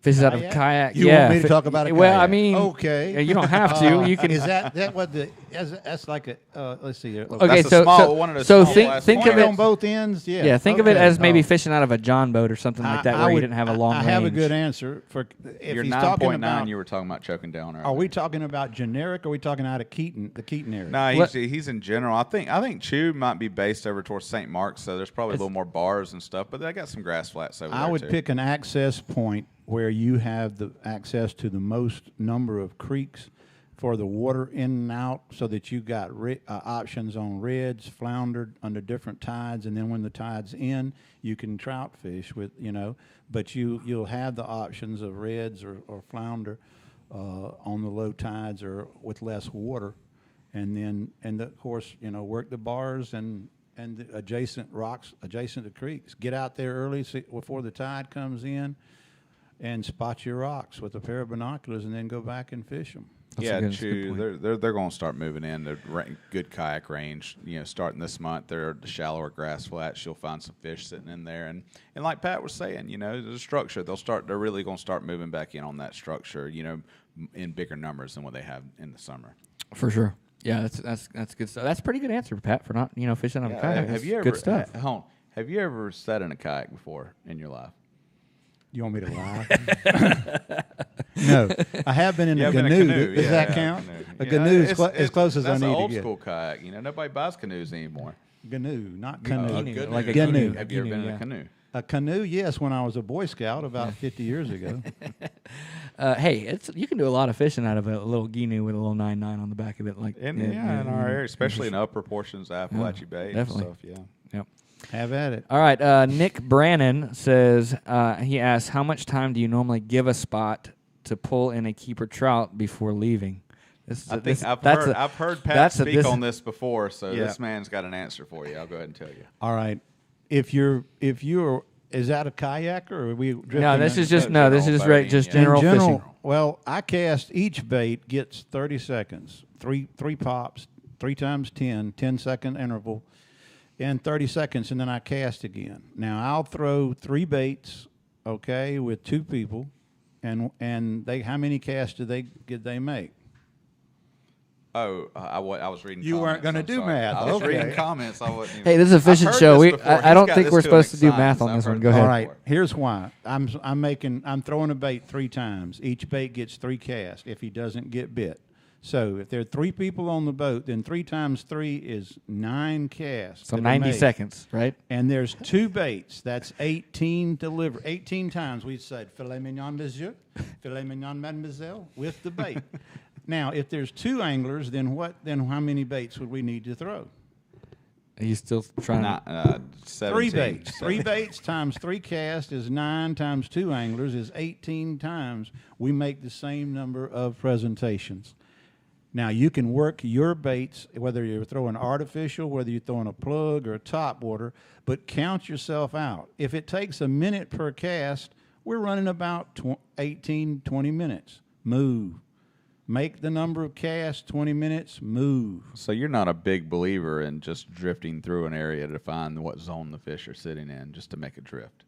Fishes out of a kayak. You want me to talk about a kayak? Well, I mean, okay. You don't have to. You can. Is that what that's like a? Let's see here. Okay, That's one of the small think Point of it on both ends. Yeah. Yeah, think of it as maybe fishing out of a John boat or something like that, where you didn't have a long range. I have a good answer for if Your he's talking 9.9, about. you were talking about choking down. Are we talking about generic? Or are we talking out of Keaton, the Keaton area? No, he's in general. I think Chew might be based over towards St. Mark's, so there's probably a little more bars and stuff. But they got some grass flats over there I would too. pick an access point where you have the access to the most number of creeks for the water in and out, so that you got options on reds, flounder under different tides, and then when the tide's in, you can trout fish with, but you'll have the options of reds or flounder on the low tides or with less water, and of course, work the bars and the adjacent rocks adjacent to creeks. Get out there early before the tide comes in, and spot your rocks with a pair of binoculars, and then go back and fish them. That's yeah, a good point. they're going to start moving in. They're good kayak range. Starting this month, they're the shallower grass flats. You'll find some fish sitting in there, and like Pat was saying, the structure. They're really going to start moving back in on that structure. In bigger numbers than what they have in the summer. For sure. Yeah, that's good stuff. That's a pretty good answer, Pat, for not fishing on a kayak. Have you ever good stuff? Have you ever sat in a kayak before in your life? You want me to lie? No, I have been in a canoe. Does that count? A canoe is as close as I need to get. That's an old school kayak. Nobody buys canoes anymore. Canoe, not canoe. Like a canoe. Have you ever been in a canoe? A canoe, yes, when I was a Boy Scout about 50 years ago. Hey, you can do a lot of fishing out of a little canoe with a little 9.9 on the back of it. In our area, especially in the upper portions of Apalachee Bay definitely. and stuff. Yeah. Yep. Have at it. All right. Nick Brannon says, he asks, how much time do you normally give a spot to pull in a keeper trout before leaving? I've heard Pat speak on this before, so this man's got an answer for you. I'll go ahead and tell you. All right. If you're is that a kayaker or are we drifting? No, this is just general fishing. Well, I cast each bait gets 30 seconds, three pops, 3 times 10-second interval, and 30 seconds, and then I cast again. Now I'll throw 3 baits, okay, with 2 people, and how many casts did they make? Oh, I was reading. You weren't going to do math. I was reading comments. I wasn't. Hey, this is a fishing show. I don't think we're supposed to do math on this one. Go ahead. All right. Here's why. I'm throwing a bait 3 times. Each bait gets 3 casts if he doesn't get bit. So if there are 3 people on the boat, then 3 times 3 is 9 casts. So 90 seconds, right? And there's 2 baits. That's 18 times we said filet mignon, monsieur, filet mignon, mademoiselle, with the bait. Now, if there's 2 anglers, then how many baits would we need to throw? Are you still trying? 3 baits. 3 baits times 3 casts is 9 times 2 anglers is 18 times. We make the same number of presentations. Now, you can work your baits, whether you're throwing artificial, whether you're throwing a plug or a top water, but count yourself out. If it takes a minute per cast, we're running about 18, 20 minutes. Move. Make the number of casts 20 minutes, move. So you're not a big believer in just drifting through an area to find what zone the fish are sitting in just to make a drift?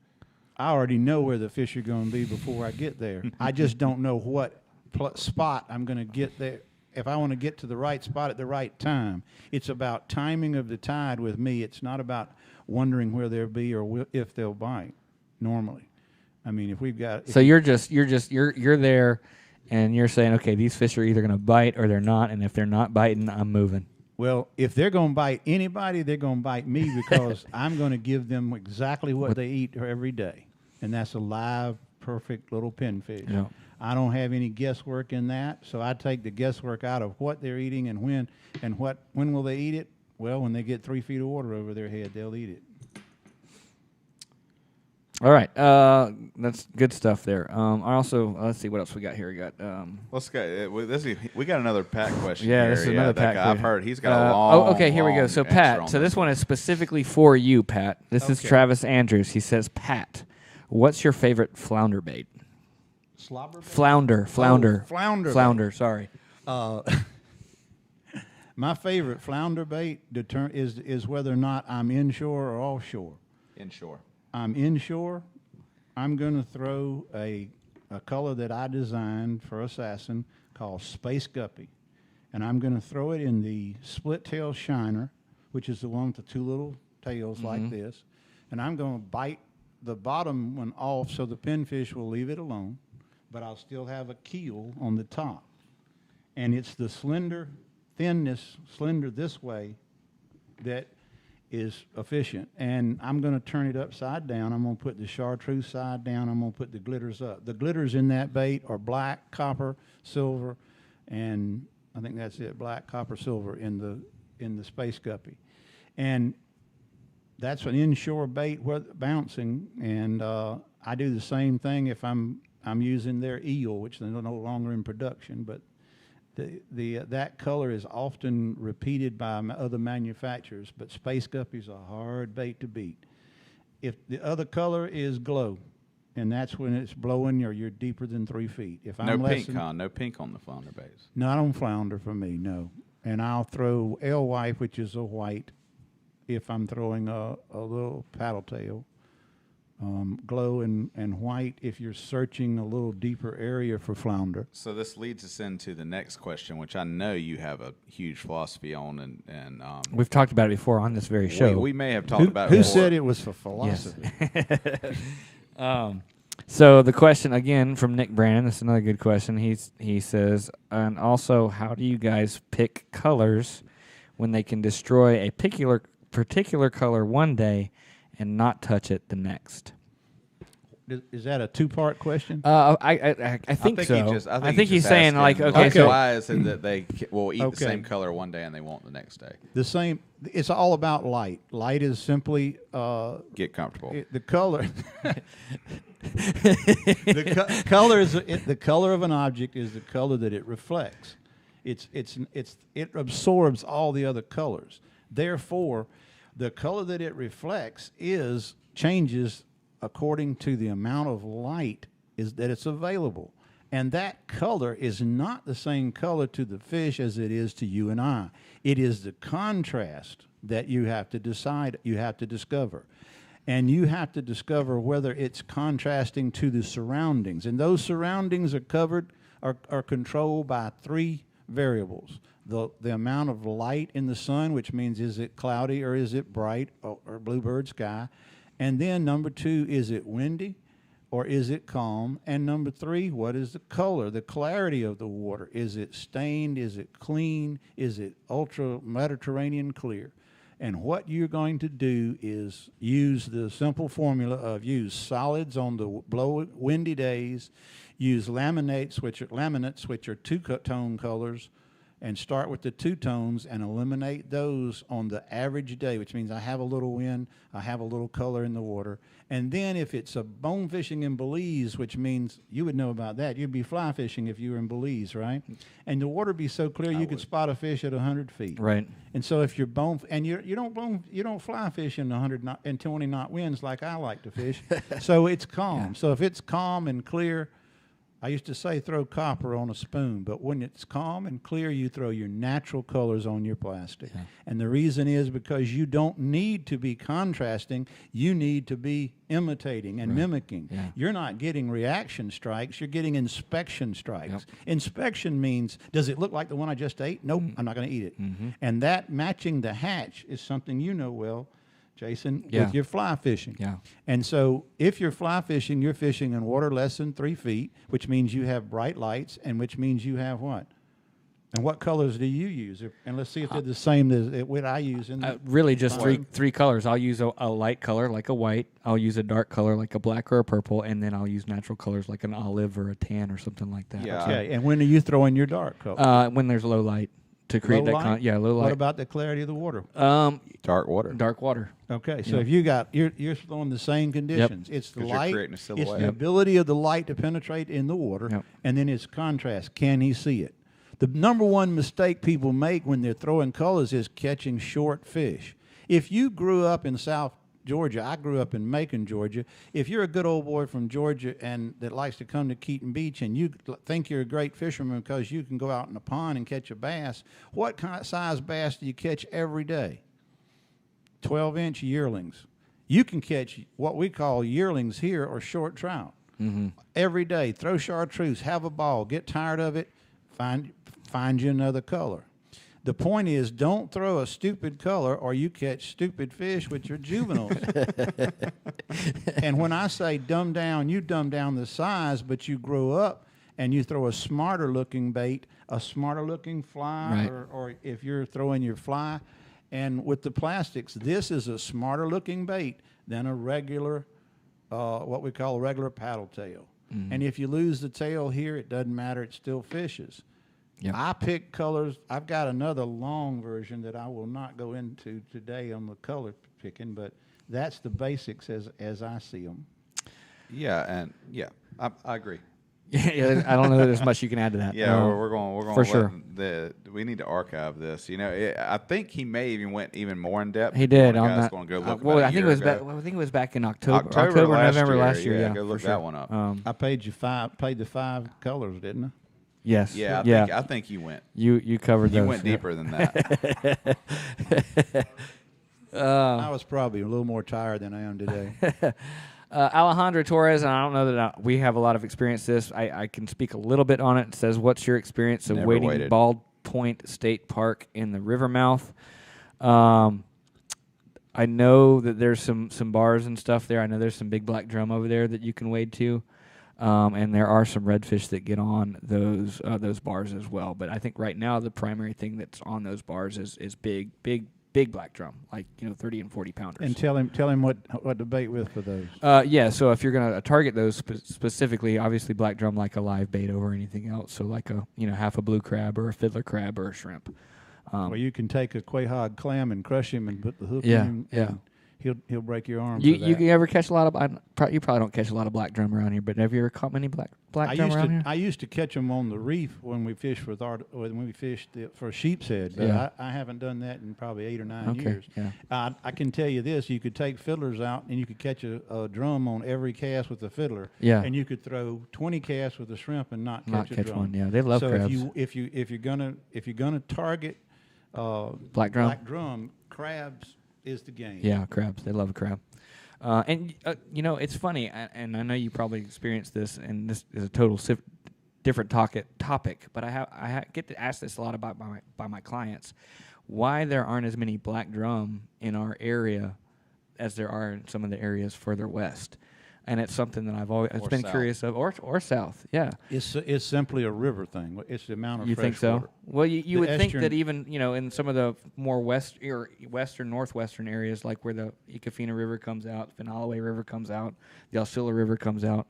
I already know where the fish are going to be before I get there. I just don't know what spot I'm going to get there. If I want to get to the right spot at the right time, it's about timing of the tide with me. It's not about wondering where they'll be or if they'll bite normally. I mean, if we've got... So you're there... And you're saying, okay, these fish are either going to bite or they're not, and if they're not biting, I'm moving. Well, if they're going to bite anybody, they're going to bite me because I'm going to give them exactly what they eat every day, and that's a live, perfect little pinfish. Yeah. I don't have any guesswork in that, so I take the guesswork out of what they're eating and when will they eat it? Well, when they get 3 feet of water over their head, they'll eat it. All right, that's good stuff there. Also, let's see what else we got here. We got. Let's go. We got another Pat question. Yeah, here. this is another Pat. I've heard he's got a long. Okay, here we go. So Pat, so this one is specifically for you, Pat. This is Travis Andrews. He says, Pat, what's your favorite flounder bait? Slobber bait? Flounder. Flounder. Sorry. My favorite flounder bait is whether or not I'm inshore or offshore. Inshore. I'm inshore. I'm going to throw a color that I designed for Assassin called Space Guppy. And I'm going to throw it in the split tail shiner, which is the one with the 2 little tails like this. And I'm going to bite the bottom one off so the pinfish will leave it alone, but I'll still have a keel on the top. And it's the slender this way that is efficient. And I'm going to turn it upside down. I'm going to put the chartreuse side down. I'm going to put the glitters up. The glitters in that bait are black, copper, silver, and I think that's it, black, copper, silver in the Space Guppy. And that's an inshore bait bouncing, and I do the same thing if I'm using their eel, which they're no longer in production, but that color is often repeated by other manufacturers, but Space Guppy is a hard bait to beat. If the other color is glow, and that's when it's blowing or you're deeper than 3 feet. If No I'm less pink, than, huh? No pink on the flounder baits. not on flounder for me, no. And I'll throw alewife, which is a white, if I'm throwing a little paddle tail. Glow and white if you're searching a little deeper area for flounder. So this leads us into the next question, which I know you have a huge philosophy on, and We've talked about it before on this very show. we may have talked about it Who before. said it was for philosophy? So the question again from Nick Brandon. This is another good question. He says, and also, how do you guys pick colors when they can destroy a particular color one day and not touch it the next? Is that a two-part question? I think so. I think he's saying like, okay, so why is it that they will eat the Okay. same color one day and they won't the next day? The same. It's all about light. Light is simply Get comfortable. the color. Color is the color of an object is the color that it reflects. It absorbs all the other colors. Therefore, the color that it reflects changes according to the amount of light that it's available. And that color is not the same color to the fish as it is to you and I. It is the contrast that you have to decide, you have to discover. And you have to discover whether it's contrasting to the surroundings. And those surroundings are controlled by 3 variables. The amount of light in the sun, which means is it cloudy or is it bright or bluebird sky. And then number 2, is it windy or is it calm? And number 3, what is the color, the clarity of the water? Is it stained? Is it clean? Is it ultra Mediterranean clear? And what you're going to do is use the simple formula of use solids on the windy days, use laminates, which are two-tone colors, and start with the 2 tones and eliminate those on the average day, which means I have a little wind, I have a little color in the water. And then if it's a bone fishing in Belize, which means you would know about that, you'd be fly fishing if you were in Belize, right? And the water be so clear you could spot a fish at 100 feet. right. And so if you're you don't fly fish in 120 knot winds like I like to fish, so it's calm. Yeah. So if it's calm and clear, I used to say throw copper on a spoon, but when it's calm and clear, you throw your natural colors on your plastic. Yeah. And the reason is because you don't need to be contrasting, you need to be imitating and mimicking. Yeah. You're not getting reaction strikes, you're getting inspection strikes. Yep. Inspection means, does it look like the one I just ate? Nope, I'm not going to eat it. Mm-hmm. And that matching the hatch is something you know well, Jason, Yeah. with your fly fishing. Yeah. And so if you're fly fishing, you're fishing in water less than 3 feet, which means you have bright lights, and which means you have what? And what colors do you use? And let's see if they're the same as what I use. Really, just three colors. I'll use a light color like a white. I'll use a dark color like a black or a purple, and then I'll use natural colors like an olive or a tan or something like that. Yeah. Okay, and when are you throwing your dark color? When there's low light to create Low that. light? Low light. What about the clarity of the water? Dark water. Dark water? Okay, so Yeah. if you're throwing the same conditions, it's the 'Cause you're light, creating a it's silhouette. the Yep. ability of the light to penetrate in the water, Yep. and then it's contrast. Can he see it? The number one mistake people make when they're throwing colors is catching short fish. If you grew up in South Georgia, I grew up in Macon, Georgia. If you're a good old boy from Georgia and that likes to come to Keaton Beach and you think you're a great fisherman because you can go out in a pond and catch a bass, what kind of size bass do you catch every day? 12-inch yearlings. You can catch what we call yearlings here or short trout. Mm-hmm. Every day, throw chartreuse, have a ball, get tired of it, find you another color. The point is, don't throw a stupid color or you catch stupid fish, which are juveniles. And when I say dumb down, you dumb down the size, but you grow up and you throw a smarter looking bait, a smarter looking fly, Right. or if you're throwing your fly. And with the plastics, this is a smarter looking bait than a regular, what we call a regular paddle tail. Mm-hmm. And if you lose the tail here, it doesn't matter, it still fishes. Yep. I pick colors. I've got another long version that I will not go into today on the color picking, but that's the basics as I see them. Yeah, I agree. Yeah, I don't know that there's much you can add to that. Yeah, we're going for sure. We need to archive this. I think he may even went even more in depth. He did on that. Going to go look I think it was back. I think it was back in October, last November year. last year. Yeah, go look for sure. that one up. I paid the 5 colors, didn't I? Yes. Yeah, I think you went. You covered You those. went deeper than that. I was probably a little more tired than I am today. Alejandro Torres, and I don't know that we have a lot of experience this. I can speak a little bit on it. It says, what's your experience of Never wading waded. Bald Point State Park in the Rivermouth? I know that there's some bars and stuff there. I know there's some big black drum over there that you can wade to. And there are some redfish that get on those bars as well. But I think right now the primary thing that's on those bars is big black drum, like 30 and 40 pounders. And tell him what to bait with for those. Yeah, so if you're gonna target those specifically, obviously black drum like a live bait over anything else. So like a half a blue crab or a fiddler crab or a shrimp. Well, you can take a quahog clam and crush him and put the hook Yeah, in him. yeah. and He'll break your arm. You for that. you ever catch a lot of? You probably don't catch a lot of black drum around here, but have you ever caught many black drum around here? I used to catch them on the reef when we fished for sheep's head, but Yeah. I haven't done that in probably 8 or 9 Okay, years. yeah. I can tell you this: you could take fiddlers out and you could catch a drum on every cast with a fiddler. Yeah. And you could throw 20 casts with a shrimp and not catch a drum. one. Yeah, they love so crabs. if you're gonna target Black drum? crabs is the game. Yeah, crabs. They love a crab. And it's funny, and I know you probably experienced this, and this is a total different topic. But I get to ask this a lot about by my clients, why there aren't as many black drum in our area as there are in some of the areas further west. And it's something that I've always been south. curious of, or south, yeah. It's simply a river thing. It's the amount of You fresh think so? water. Well, you The would think estuarine- that even in some of the more western, northwestern areas, like where the Icafina River comes out, Finalaway River comes out, the Osceola River comes out,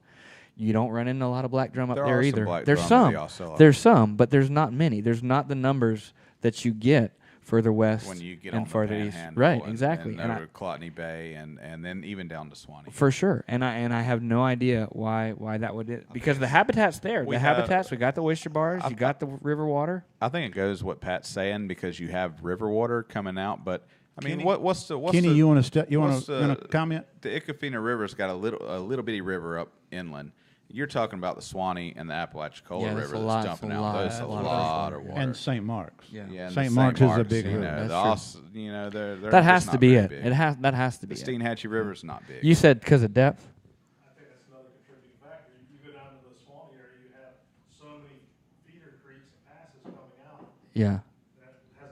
you don't run into a lot of black drum up There there are some either. black There's drum in some, the Osceola. there's some, but there's not many. There's not the numbers that you get further west When you get and on the further east. Panhandle Right, and, exactly. and over Clotney Bay and then even down to Swanee. For sure, and I have no idea why that would because the habitat's there. We We got the oyster bars, you got the river water. I think it goes what Pat's saying because you have river water coming out, but I mean, Kenny- what's Kenny, the, you want to what's comment? The Icafina River's got a little bitty river up inland. You're talking about the Swanee and the Apalachicola Yeah, that's River a lot, that's jumping it's a out. lot, There's that's a a lot lot of of water. And St. Mark's. Yeah. Yeah, and St. the Mark's is a Mark's, big you river. know, That's true. they're That has just to not be very it. big. That has to be The it. Steenhatchee River's not big. You said because of depth. I think that's another contributing factor. You go down to the Swanee area, you have so many feeder creeks and passes coming out Yeah,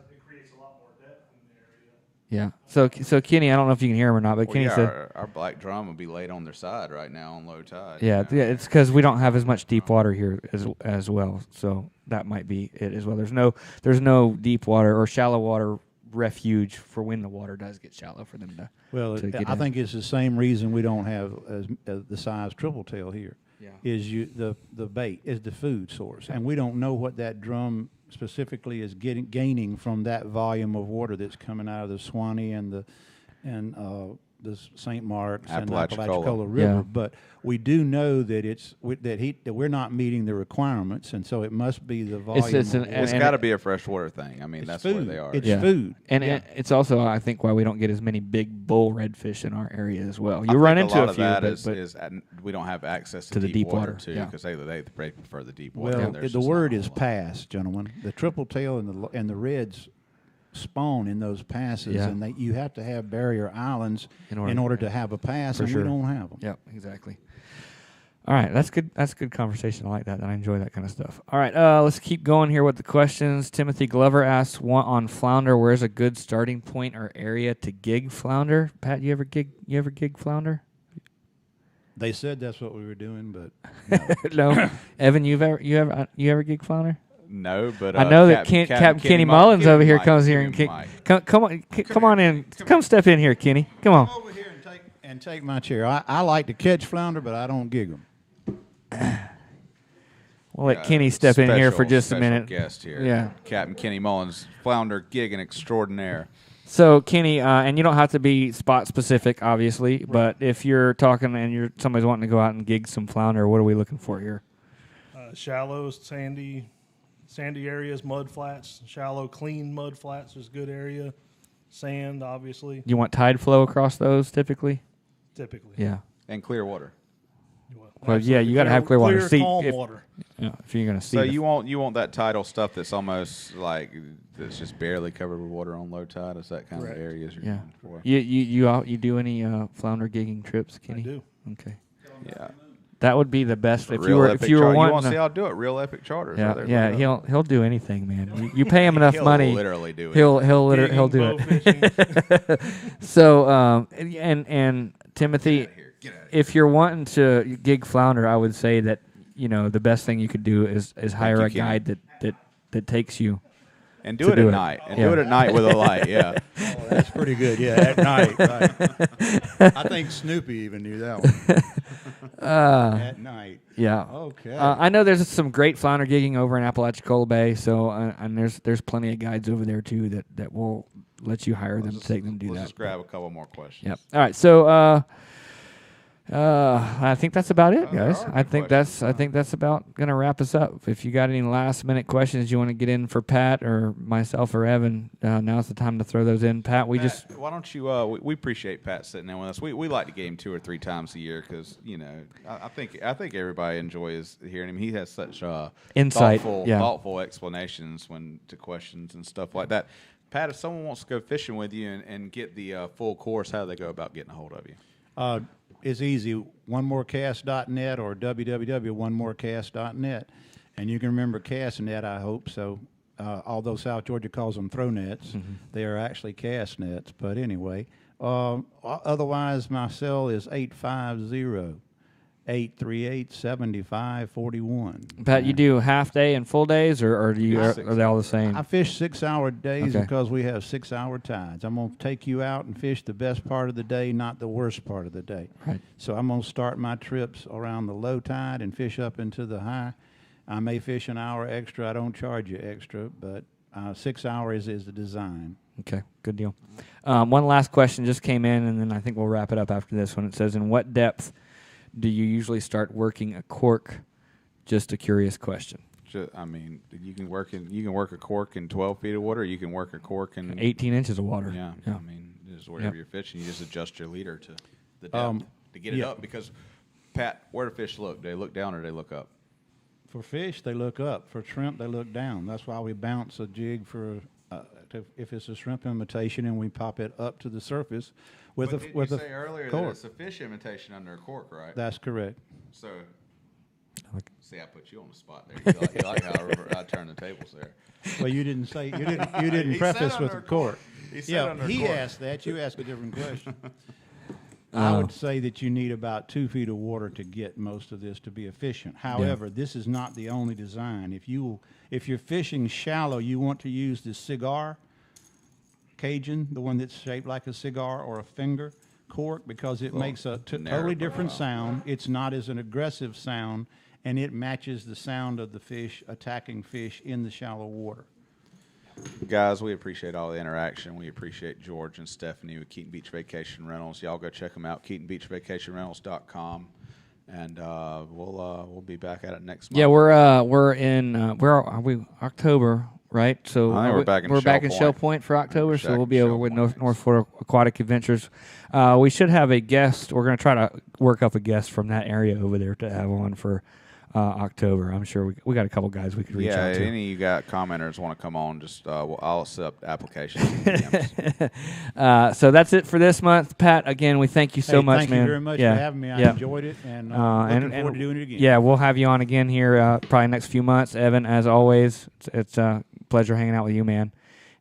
it creates a lot more depth in the area. yeah. So Kenny, I don't know if you can hear him or not, but Well, Kenny yeah, said, our black drum would be laid on their side right now on low tide. yeah, you know? it's because we don't have as much deep water here as well. So that might be it as well. There's no deep water or shallow water refuge for when the water does get shallow for them to. Well, to get I in. think it's the same reason we don't have the size triple tail here. Yeah. Is the bait is the food source, and we don't know what that drum specifically is gaining from that volume of water that's coming out of the Swanee and the St. Mark's and the Apalachicola. Apalachicola River. Yeah. But we do know that that we're not meeting the requirements, and so it must be the volume. It's of an- water. It's and got to be a freshwater thing. I mean, It's that's food. where they are. It's Yeah. food. And Yeah. it's also, I think, why we don't get as many big bull redfish in our area as well. I You run think into a lot a of few, that but is we don't have access To the deep water, too, yeah. because they prefer the deep water. Well, and there's the just word not a is whole lot. pass, gentlemen. The triple tail and the reds spawn in those passes, Yeah. and you have to have barrier islands In in order- order to have a pass, For and sure. we don't have them. Yep, exactly. All right, that's good. That's good conversation. I like that. I enjoy that kind of stuff. All right, let's keep going here with the questions. Timothy Glover asks one on flounder. Where's a good starting point or area to gig flounder? Pat, you ever gig flounder? They said that's what we were doing, but No. Evan, you ever gig flounder? No, but I know that Captain Captain Kenny Mullins over here comes here and Kenny come on, come on in, come step in here, Kenny. Come on. over here and take my chair. I like to catch flounder, but I don't gig them. We'll let Kenny step in here for just a special minute. Guest here, Yeah. Captain Kenny Mullins, flounder gigging extraordinaire. So Kenny, and you don't have to be spot specific, obviously, but if you're talking and somebody's wanting to go out and gig some flounder, what are we looking for here? Shallow, sandy areas, mud flats. Shallow, clean mud flats is a good area. Sand, obviously. You want tide flow across those typically? Typically. Yeah. And clear water. Well, yeah, you got to have clear water. Clear, See, calm water. if you're going to see. So you want that tidal stuff that's almost like that's just barely covered with water on low tide. Is that kind Correct. of areas you're Yeah. going for? You do any flounder gigging trips, Kenny? I do. Okay. Yeah. That would be the best if Real you were epic you you wanting want to to- see how I'll do it? Real epic charters. Yeah, right there. yeah, he'll do anything, man. You pay him enough He'll money, literally do it. he'll Gigging, do bow it. fishing. So and Timothy, if you're wanting to gig flounder, I would say that the best thing you could do is hire you, a Kenny. guide that takes you. And do to it do at it. night. And Yeah. do it at night with a light. Yeah. Oh, that's pretty good. Yeah, at night. Right. I think Snoopy even knew that one. At night. Yeah. Okay. I know there's some great flounder gigging over in Apalachicola Bay, so and there's plenty of guides over there too that will let you hire them to take them to do Let's that. just grab a couple more questions. Yep. All right. So I think that's about it, there guys. are I good think questions. that's about gonna wrap us up. If you got any last minute questions you want to get in for Pat or myself or Evan, now's the time to throw those in. Pat, Pat, why don't you? We appreciate Pat sitting in with us. We like to get him 2 or 3 times a year because I think everybody enjoys hearing him. He has such Insight, thoughtful explanations to questions and stuff like that. Pat, if someone wants to go fishing with you and get the full course, how do they go about getting a hold of you? It's easy, onemorecast.net or www.onemorecast.net. And you can remember cast net, I hope. So although South Georgia calls them throw nets, they are actually cast nets. But anyway, otherwise my cell is 850-838-7541. Pat, you do half day and full days, or are they all the same? I fish 6-hour days Okay. because we have 6-hour tides. I'm going to take you out and fish the best part of the day, not the worst part of the day. Right. So I'm going to start my trips around the low tide and fish up into the high. I may fish an hour extra. I don't charge you extra, but 6 hours is the design. Okay, good deal. One last question just came in, and then I think we'll wrap it up after this one. It says, in what depth do you usually start working a cork? Just a curious question. I mean, you can work a cork in 12 feet of water. Or you can work a cork in 18 inches of water. Yeah, Yeah. I mean, just wherever Yep. you're fishing, you just adjust your leader to the depth to get it yeah. up. Because, Pat, where do fish look? Do they look down or do they look up? For fish, they look up. For shrimp, they look down. That's why we bounce a jig for if it's a shrimp imitation, and we pop it up to the surface with But a didn't with you a say earlier that cork. it's a fish imitation under a cork, right? That's correct. So, see, I put you on the spot there. You like how I turned the tables there. Well, you didn't say you didn't He preface said with under a cork. He said Yeah, under he cork. asked that. You asked a different question. I would say that you need about 2 feet of water to get most of this to be efficient. However, this is not the only design. If you're fishing shallow, you want to use the cigar Cajun, the one that's shaped like a cigar or a finger cork, because it makes a totally different sound. It's not as an aggressive sound, and it matches the sound of the fish attacking fish in the shallow water. Guys, we appreciate all the interaction. We appreciate George and Stephanie with Keaton Beach Vacation Rentals. Y'all go check them out, KeatonBeachVacationRentals.com, and we'll be back at it next month. Yeah, we're in where are we? October, right? So I think we're back in we're Shell back in Shell Point. Point for October, so Back we'll in be over Shell with Point. North Florida Aquatic Adventures. We should have a guest. We're going to try to work up a guest from that area over there to have on for October. I'm sure we got a couple guys we could reach out to. Any of you got commenters want to come on, just I'll accept applications. and DMs. So that's it for this month, Pat. Again, we thank you so much, thank man. you very much Yeah. for having me. I Yeah. enjoyed it, and looking forward to doing it again. Yeah, we'll have you on again here probably next few months. Evan, as always, it's a pleasure hanging out with you, man.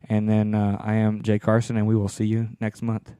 And then I am Jay Carson, and we will see you next month.